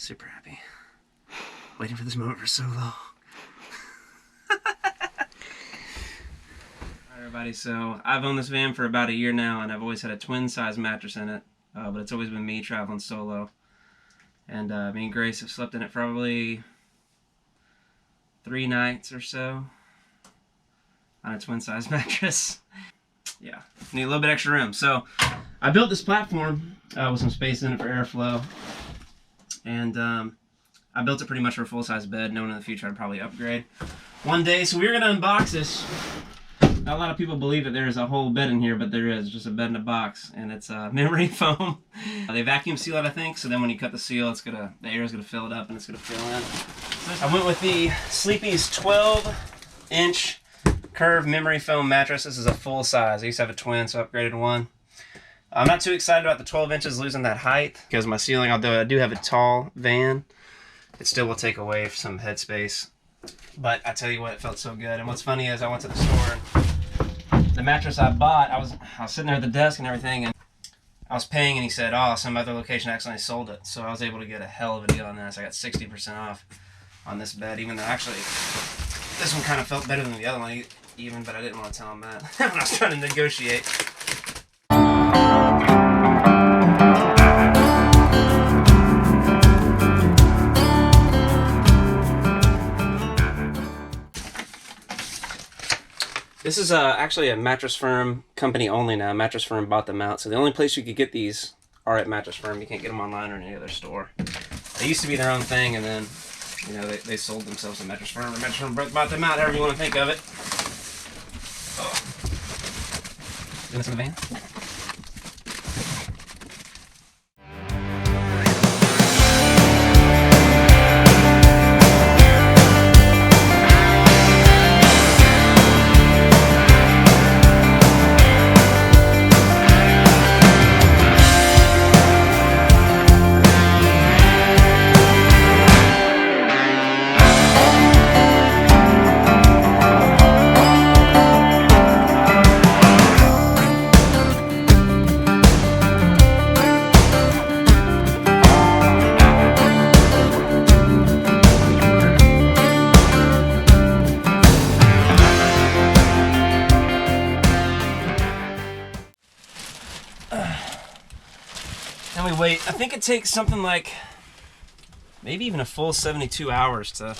Super happy. Waiting for this moment for so long. Alright everybody, so I've owned this van for about a year now, and I've always had a twin size mattress in it, but it's always been me traveling solo. And me and Grace have slept in it probably 3 nights or so on a twin size mattress. Yeah, need a little bit extra room. So I built this platform with some space in it for airflow, and I built it pretty much for a full-size bed, knowing in the future I'd probably upgrade one day. So we're gonna unbox this. Not a lot of people believe that there's a whole bed in here, but there is. Just a bed in a box, and it's memory foam. They vacuum seal it, I think, so then when you cut the seal, the air is gonna fill it up and it's gonna fill in. So I went with the Sleepy's 12-inch curved memory foam mattress. This is a full size. I used to have a twin, so I upgraded one. I'm not too excited about the 12 inches losing that height, because my ceiling, although I do have a tall van, it still will take away some headspace. But I tell you what, it felt so good. And what's funny is I went to the store, and the mattress I bought, I was sitting there at the desk and everything, and I was paying, and he said, oh, some other location accidentally sold it. So I was able to get a hell of a deal on this. I got 60% off on this bed, even though actually this one kind of felt better than the other one even, but I didn't want to tell him that when I was trying to negotiate. This is actually a Mattress Firm company only now. Mattress Firm bought them out, so the only place you could get these are at Mattress Firm. You can't get them online or any other store. They used to be their own thing, and then, you know, they sold themselves to Mattress Firm, or Mattress Firm bought them out, however you want to think of it. Oh. Doing this in the van? And we wait. I think it takes something like maybe even a full 72 hours to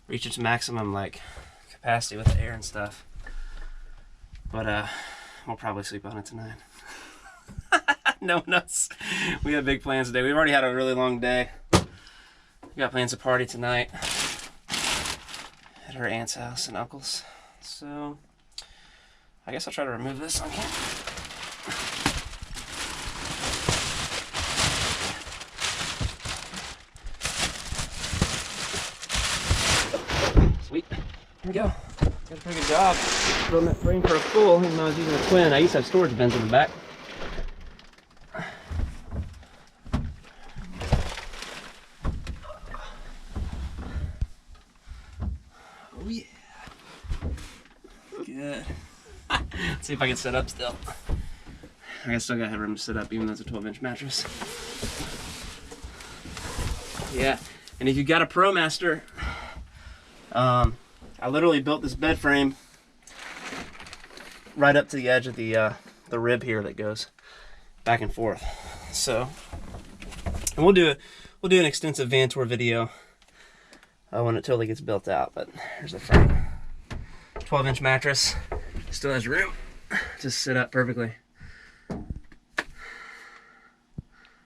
reach its maximum like capacity with the air and stuff. But we'll probably sleep on it tonight. No one knows. We have big plans today. We've already had a really long day. We got plans to party tonight at her aunt's house and uncle's. So I guess I'll try to remove this on camera. Sweet. There we go. Got a pretty good job building that frame for a full, even though I was using a twin. I used to have storage bins in the back. Oh yeah. Good. Let's see if I can sit up still. I still got headroom to sit up, even though it's a 12-inch mattress. Yeah, and if you got a Promaster, I literally built this bed frame right up to the edge of the rib here that goes back and forth. So, and we'll do an extensive van tour video when it totally gets built out. But here's the frame. 12-inch mattress, still has room to sit up perfectly.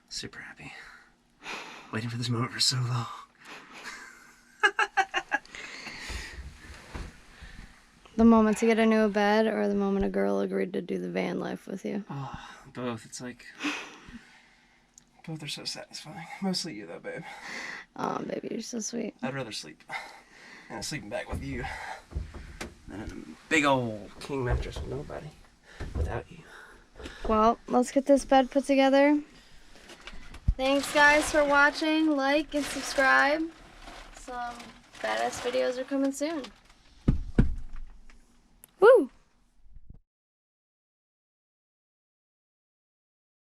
Super happy. Waiting for this moment for so long. The moment to get a new bed, or the moment a girl agreed to do the van life with you? Oh, both. It's like, both are so satisfying. Mostly you though, babe. Oh, baby, you're so sweet. I'd rather sleep in a sleeping bag with you than in a big old king mattress with nobody without you. Well, let's get this bed put together. Thanks, guys, for watching. Like and subscribe. Some badass videos are coming soon. Woo!